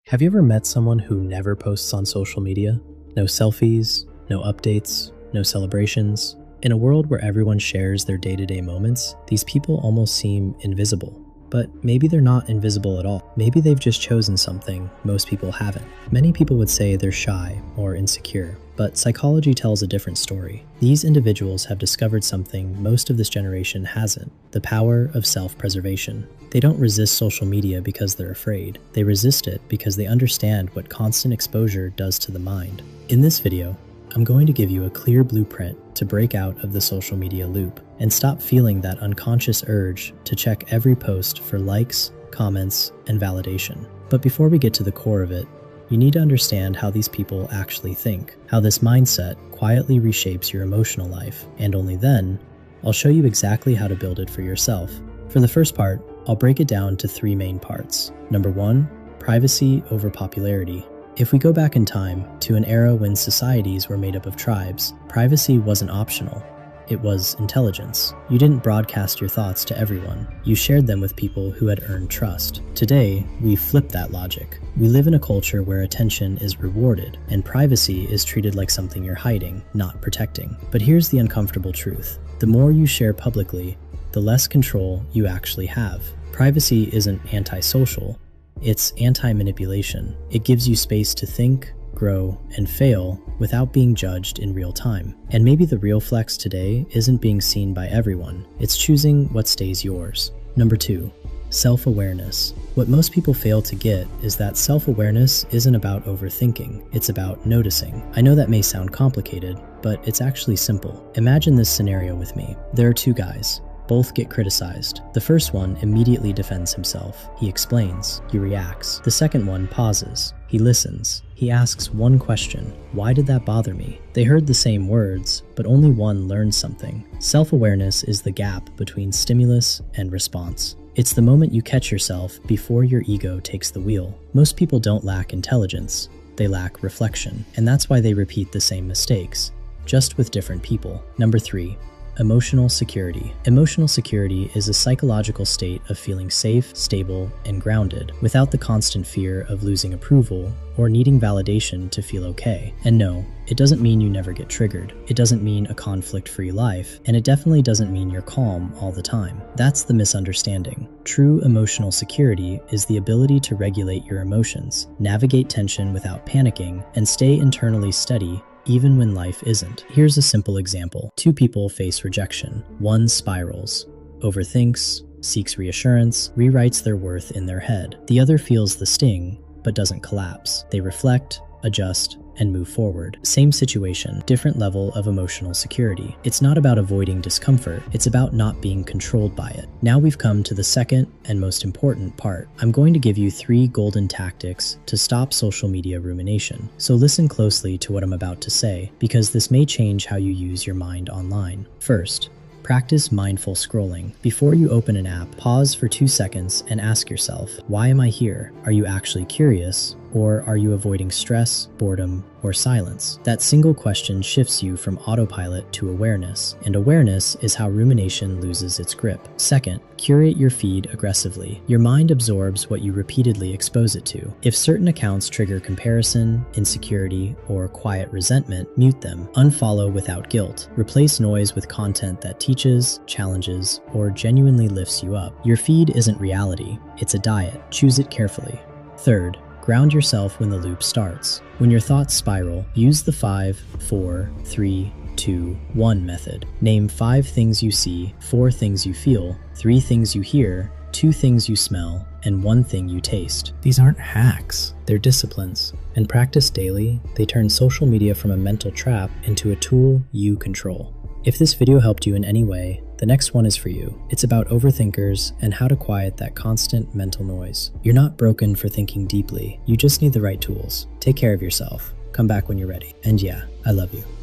Have you ever met someone who never posts on social media? No selfies, no updates, no celebrations. In a world where everyone shares their day-to-day moments, these people almost seem invisible. But maybe they're not invisible at all. Maybe they've just chosen something most people haven't. Many people would say they're shy or insecure, but psychology tells a different story. These individuals have discovered something most of this generation hasn't: the power of self-preservation. They don't resist social media because they're afraid. They resist it because they understand what constant exposure does to the mind. In this video, I'm going to give you a clear blueprint to break out of the social media loop and stop feeling that unconscious urge to check every post for likes, comments, and validation. But before we get to the core of it, you need to understand how these people actually think, how this mindset quietly reshapes your emotional life, and only then, I'll show you exactly how to build it for yourself. For the first part, I'll break it down to three main parts. Number one, privacy over popularity. If we go back in time to an era when societies were made up of tribes, privacy wasn't optional. It was intelligence. You didn't broadcast your thoughts to everyone. You shared them with people who had earned trust. Today, we flip that logic. We live in a culture where attention is rewarded, and privacy is treated like something you're hiding, not protecting. But here's the uncomfortable truth. The more you share publicly, the less control you actually have. Privacy isn't antisocial. It's anti-manipulation. It gives you space to think, grow, and fail without being judged in real time. And maybe the real flex today isn't being seen by everyone. It's choosing what stays yours. Number two, self-awareness. What most people fail to get is that self-awareness isn't about overthinking. It's about noticing. I know that may sound complicated, but it's actually simple. Imagine this scenario with me. There are two guys. Both get criticized. The first one immediately defends himself. He explains. He reacts. The second one pauses. He listens. He asks one question. Why did that bother me? They heard the same words, but only one learned something. Self-awareness is the gap between stimulus and response. It's the moment you catch yourself before your ego takes the wheel. Most people don't lack intelligence. They lack reflection. And that's why they repeat the same mistakes, just with different people. Number three, emotional security. Emotional security is a psychological state of feeling safe, stable, and grounded, without the constant fear of losing approval or needing validation to feel okay. And no, it doesn't mean you never get triggered. It doesn't mean a conflict-free life, and it definitely doesn't mean you're calm all the time. That's the misunderstanding. True emotional security is the ability to regulate your emotions, navigate tension without panicking, and stay internally steady even when life isn't. Here's a simple example. Two people face rejection. One spirals, overthinks, seeks reassurance, rewrites their worth in their head. The other feels the sting, but doesn't collapse. They reflect, adjust, and move forward. Same situation, different level of emotional security. It's not about avoiding discomfort, it's about not being controlled by it. Now we've come to the second and most important part. I'm going to give you three golden tactics to stop social media rumination. So listen closely to what I'm about to say, because this may change how you use your mind online. First, practice mindful scrolling. Before you open an app, pause for 2 seconds and ask yourself, why am I here? Are you actually curious? Or are you avoiding stress, boredom, or silence? That single question shifts you from autopilot to awareness, and awareness is how rumination loses its grip. Second, curate your feed aggressively. Your mind absorbs what you repeatedly expose it to. If certain accounts trigger comparison, insecurity, or quiet resentment, mute them. Unfollow without guilt. Replace noise with content that teaches, challenges, or genuinely lifts you up. Your feed isn't reality, it's a diet. Choose it carefully. Third, ground yourself when the loop starts. When your thoughts spiral, use the 5, 4, 3, 2, 1 method. Name 5 things you see, 4 things you feel, 3 things you hear, 2 things you smell, and 1 thing you taste. These aren't hacks, they're disciplines. And practiced daily, they turn social media from a mental trap into a tool you control. If this video helped you in any way, the next one is for you. It's about overthinkers and how to quiet that constant mental noise. You're not broken for thinking deeply. You just need the right tools. Take care of yourself. Come back when you're ready. And yeah, I love you.